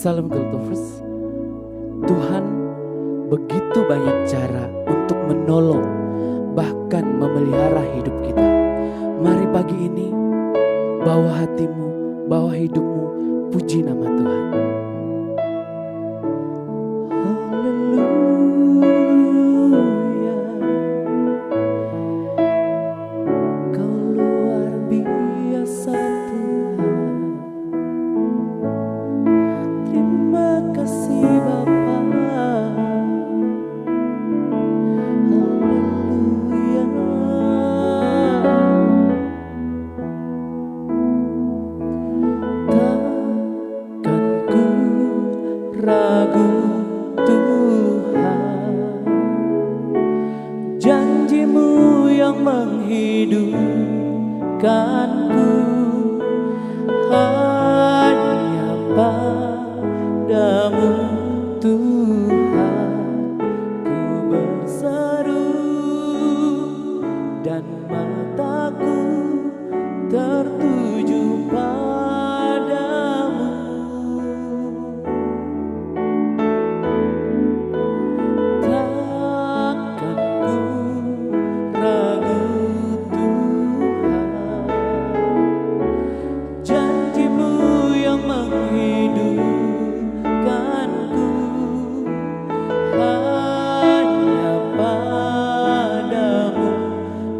Salam Goldovers. Tuhan begitu banyak cara untuk menolong, bahkan memelihara hidup kita. Mari pagi ini bawa hatimu, bawa hidupmu, puji nama Tuhan. Haleluya, Kau luar biasa Tuhan. Terima kasih Bapa. Haleluya. Takkan ku ragu Tuhan, janji-Mu yang menghidupkanku, hanya padamu Tuhan ku berseru, dan mataku tertuju padamu. Takkan ku ragu Tuhan, janji-Mu yang menghidupkanku, hanya padamu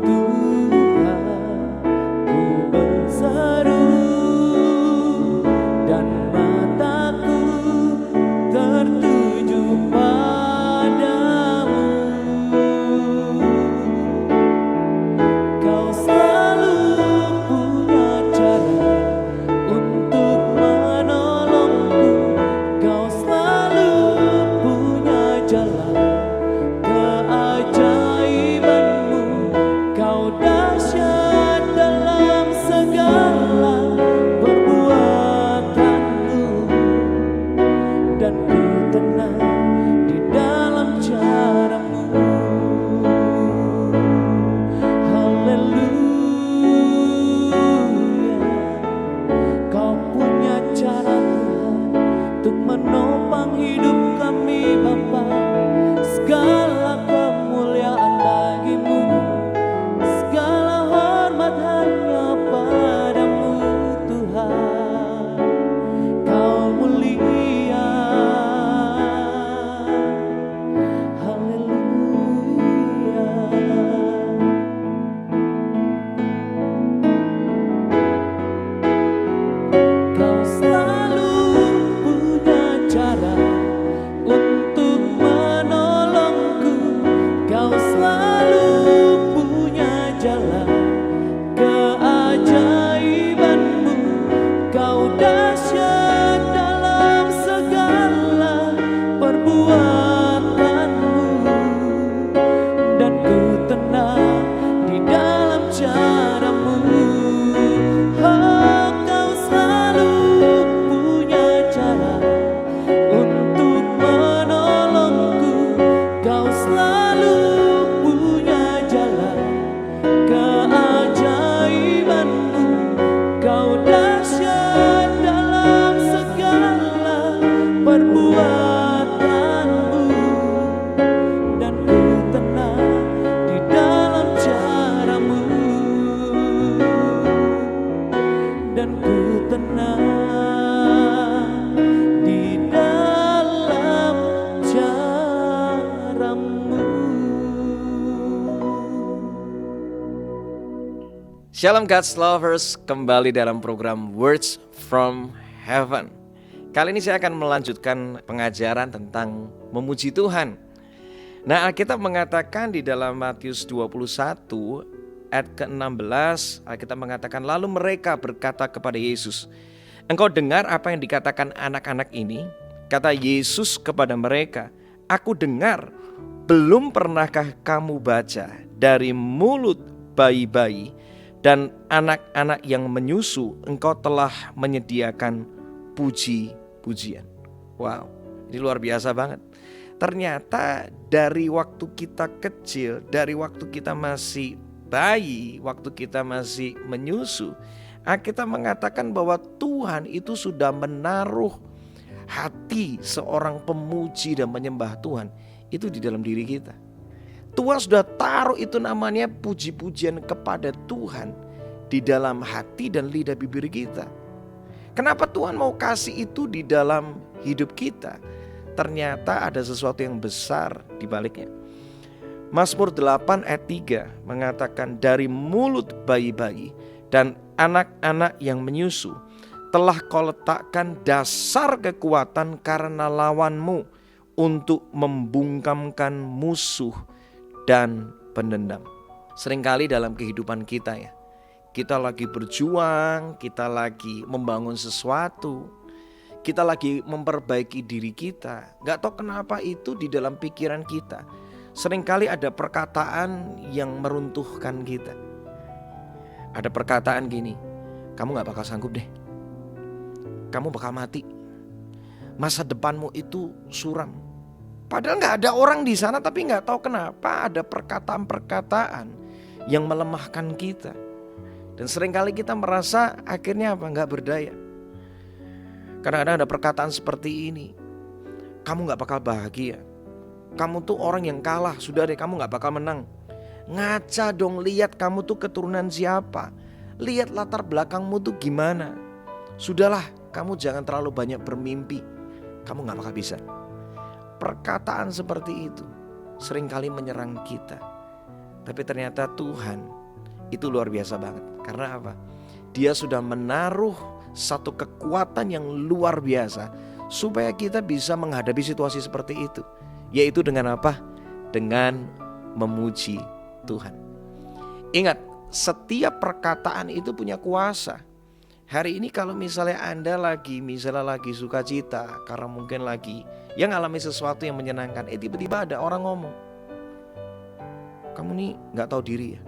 Tuhan ku berseru, dan mataku tertuju padamu. Kau selalu punya cara untuk menolongku, Kau selalu punya jalan keajaiban-Mu. Kau dahsyat dalam segala perbuatan-Mu, dan ku tenang di dalam cara-Mu. Haleluya, Kau punya cara Tuhan untuk menopang hidup kami Bapa. Segala kemuliaan bagi-Mu, segala hormat hanya padamu Tuhan. Kau mulia. Haleluya. Kau selalu punya cara untuk menolongku, Kau selalu punya jalan keajaiban-Mu. Kau dahsyat dalam segala perbuatan-Mu, dan ku tenang di dalam cara-Mu. Oh, Kau selalu punya cara untuk menolongku, Kau selalu punya jalan keajaiban-Mu. Kau dahsyat dalam segala perbuatan-Mu, dan ku tenang di dalam cara-Mu, dan ku tenang di dalam cara-Mu. Shalom God's Lovers, kembali dalam program Words from Heaven. Kali ini saya akan melanjutkan pengajaran tentang memuji Tuhan. Nah, Alkitab mengatakan di dalam Matius 21 ayat ke-16, Alkitab mengatakan, lalu mereka berkata kepada Yesus, engkau dengar apa yang dikatakan anak-anak ini? Kata Yesus kepada mereka, aku dengar. Belum pernahkah kamu baca dari mulut bayi-bayi dan anak-anak yang menyusu engkau telah menyediakan puji-pujian. Wow, ini luar biasa banget. Ternyata dari waktu kita kecil, dari waktu kita masih bayi, waktu kita masih menyusu, kita mengatakan bahwa Tuhan itu sudah menaruh hati seorang pemuji dan penyembah Tuhan itu di dalam diri kita. Tuhan sudah taruh itu namanya puji-pujian kepada Tuhan di dalam hati dan lidah bibir kita. Kenapa Tuhan mau kasih itu di dalam hidup kita? Ternyata ada sesuatu yang besar di baliknya. Mazmur 8 ayat 3 mengatakan, dari mulut bayi-bayi dan anak-anak yang menyusu telah kau letakkan dasar kekuatan karena lawanmu, untuk membungkamkan musuh dan pendendam. Seringkali dalam kehidupan kita ya, kita lagi berjuang, kita lagi membangun sesuatu, kita lagi memperbaiki diri kita. Gak tahu kenapa itu di dalam pikiran kita seringkali ada perkataan yang meruntuhkan kita. Ada perkataan gini, kamu gak bakal sanggup deh, kamu bakal mati, masa depanmu itu suram. Padahal gak ada orang di sana, tapi gak tahu kenapa ada perkataan-perkataan yang melemahkan kita. Dan seringkali kita merasa akhirnya apa? Gak berdaya. Kadang-kadang ada perkataan seperti ini, kamu gak bakal bahagia, kamu tuh orang yang kalah, sudah deh kamu gak bakal menang. Ngaca dong, lihat kamu tuh keturunan siapa, lihat latar belakangmu tuh gimana. Sudahlah, kamu jangan terlalu banyak bermimpi, kamu gak bakal bisa. Perkataan seperti itu seringkali menyerang kita. Tapi ternyata Tuhan itu luar biasa banget. Karena apa? Dia sudah menaruh satu kekuatan yang luar biasa supaya kita bisa menghadapi situasi seperti itu. Yaitu dengan apa? Dengan memuji Tuhan. Ingat, setiap perkataan itu punya kuasa. Hari ini kalau misalnya Anda lagi sukacita karena mungkin lagi yang alami sesuatu yang menyenangkan, tiba-tiba ada orang ngomong, kamu nih gak tahu diri ya,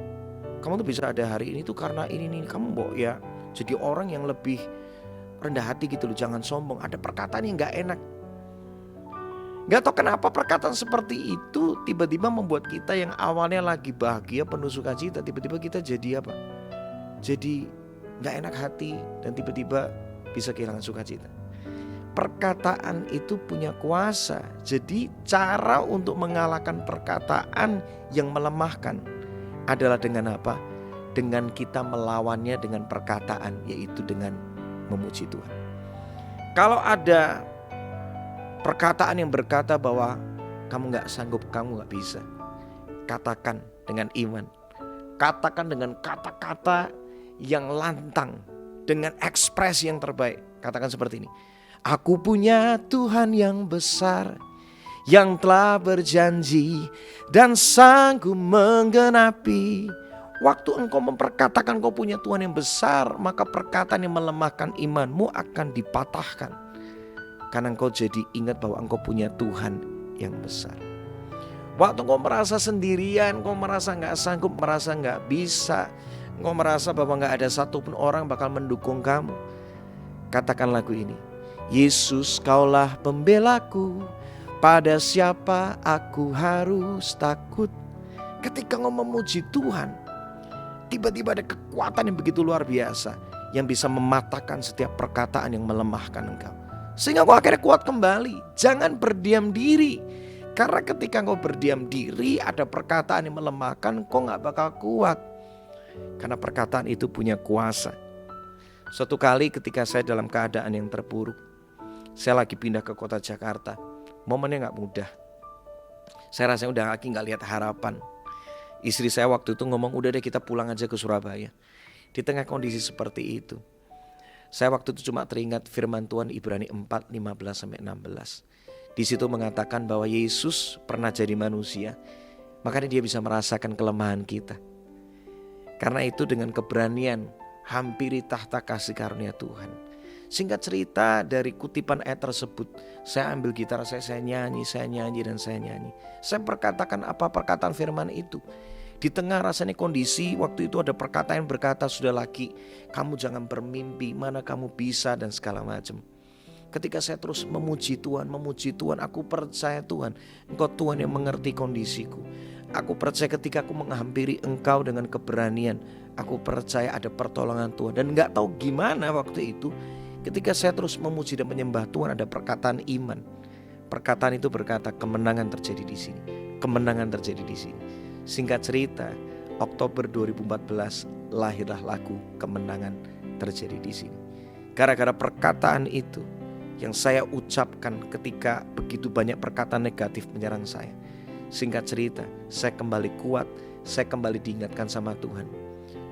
kamu tuh bisa ada hari ini tuh karena ini kamu mau ya jadi orang yang lebih rendah hati gitu loh, jangan sombong. Ada perkataan yang gak enak. Gak tahu kenapa perkataan seperti itu tiba-tiba membuat kita yang awalnya lagi bahagia penuh sukacita, tiba-tiba kita jadi apa? Jadi gak enak hati dan tiba-tiba bisa kehilangan sukacita. Perkataan itu punya kuasa. Jadi cara untuk mengalahkan perkataan yang melemahkan adalah dengan apa? Dengan kita melawannya dengan perkataan, yaitu dengan memuji Tuhan. Kalau ada perkataan yang berkata bahwa kamu gak sanggup, kamu gak bisa, katakan dengan iman. Katakan dengan kata-kata yang lantang, dengan ekspresi yang terbaik. Katakan seperti ini, aku punya Tuhan yang besar, yang telah berjanji dan sanggup menggenapi. Waktu engkau memperkatakan kau punya Tuhan yang besar, maka perkataan yang melemahkan imanmu akan dipatahkan. Karena engkau jadi ingat bahwa engkau punya Tuhan yang besar. Waktu engkau merasa sendirian, engkau merasa gak sanggup, merasa gak bisa, engkau merasa bahwa gak ada satupun orang bakal mendukung kamu, katakan lagu ini, Yesus kaulah pembelaku, pada siapa aku harus takut. Ketika engkau memuji Tuhan, tiba-tiba ada kekuatan yang begitu luar biasa yang bisa mematahkan setiap perkataan yang melemahkan engkau, sehingga engkau akhirnya kuat kembali. Jangan berdiam diri, karena ketika engkau berdiam diri ada perkataan yang melemahkan, engkau gak bakal kuat. Karena perkataan itu punya kuasa. Suatu kali ketika saya dalam keadaan yang terpuruk, saya lagi pindah ke kota Jakarta, momennya gak mudah. Saya rasanya udah lagi gak lihat harapan. Istri saya waktu itu ngomong, udah deh kita pulang aja ke Surabaya. Di tengah kondisi seperti itu, saya waktu itu cuma teringat firman Tuhan Ibrani 4:15-16. Di situ mengatakan bahwa Yesus pernah jadi manusia, makanya dia bisa merasakan kelemahan kita. Karena itu dengan keberanian hampiri tahta kasih karunia Tuhan. Singkat cerita, dari kutipan ayat tersebut, saya ambil gitar, saya nyanyi. Saya perkatakan apa perkataan firman itu. Di tengah rasanya kondisi waktu itu ada perkataan yang berkata, sudah lagi kamu jangan bermimpi, mana kamu bisa dan segala macam. Ketika saya terus memuji Tuhan, aku percaya Tuhan, Engkau Tuhan yang mengerti kondisiku. Aku percaya ketika aku menghampiri Engkau dengan keberanian, aku percaya ada pertolongan Tuhan. Dan gak tahu gimana waktu itu, Ketika saya terus memuji dan menyembah Tuhan, ada perkataan iman. Perkataan itu berkata kemenangan terjadi di sini. Kemenangan terjadi di sini. Singkat cerita, Oktober 2014 lahirlah lagu Kemenangan Terjadi di Sini. Gara-gara perkataan itu yang saya ucapkan ketika begitu banyak perkataan negatif menyerang saya. Singkat cerita, saya kembali kuat, saya kembali diingatkan sama Tuhan.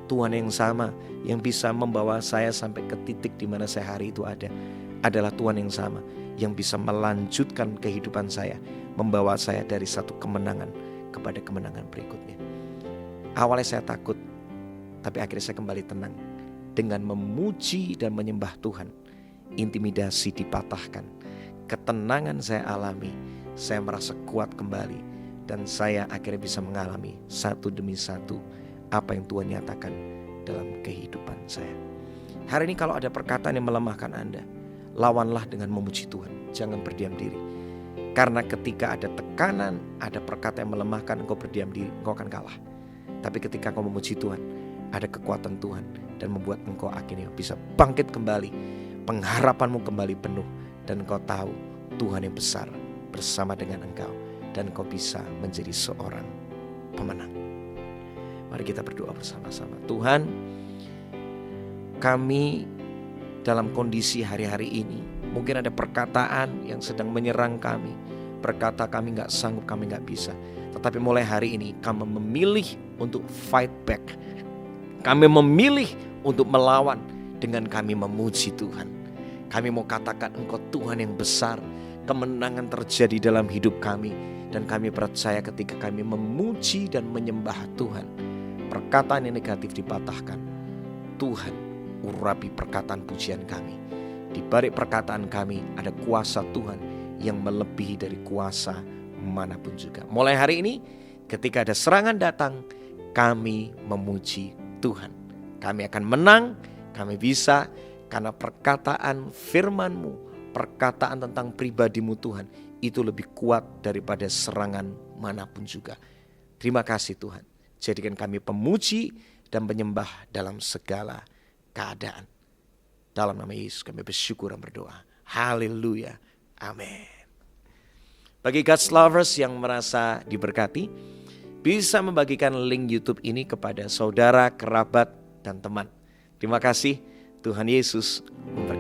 Tuhan yang sama yang bisa membawa saya sampai ke titik di mana saya hari itu ada, adalah Tuhan yang sama yang bisa melanjutkan kehidupan saya, membawa saya dari satu kemenangan kepada kemenangan berikutnya. Awalnya saya takut, tapi akhirnya saya kembali tenang. Dengan memuji dan menyembah Tuhan, intimidasi dipatahkan, ketenangan saya alami, saya merasa kuat kembali, dan saya akhirnya bisa mengalami satu demi satu apa yang Tuhan nyatakan dalam kehidupan saya. Hari ini kalau ada perkataan yang melemahkan Anda, lawanlah dengan memuji Tuhan, jangan berdiam diri. Karena ketika ada tekanan, ada perkataan yang melemahkan, engkau berdiam diri, engkau akan kalah. Tapi ketika engkau memuji Tuhan, ada kekuatan Tuhan dan membuat engkau akhirnya bisa bangkit kembali, pengharapanmu kembali penuh, dan engkau tahu Tuhan yang besar bersama dengan engkau, dan engkau bisa menjadi seorang pemenang. Mari kita berdoa bersama-sama. Tuhan, kami dalam kondisi hari-hari ini, mungkin ada perkataan yang sedang menyerang kami, berkata kami gak sanggup, kami gak bisa. Tetapi mulai hari ini kami memilih untuk fight back. Kami memilih untuk melawan dengan kami memuji Tuhan. Kami mau katakan engkau Tuhan yang besar. Kemenangan terjadi dalam hidup kami. Dan kami percaya ketika kami memuji dan menyembah Tuhan, perkataan yang negatif dipatahkan. Tuhan urapi perkataan pujian kami. Di balik perkataan kami ada kuasa Tuhan yang melebihi dari kuasa manapun juga. Mulai hari ini ketika ada serangan datang, kami memuji Tuhan. Kami akan menang, kami bisa karena perkataan firman-Mu, perkataan tentang pribadi-Mu Tuhan, itu lebih kuat daripada serangan manapun juga. Terima kasih Tuhan. Jadikan kami pemuji dan penyembah dalam segala keadaan. Dalam nama Yesus kami bersyukur dan berdoa. Haleluya. Amin. Bagi God's lovers yang merasa diberkati, bisa membagikan link YouTube ini kepada saudara, kerabat, dan teman. Terima kasih. Tuhan Yesus memberkati.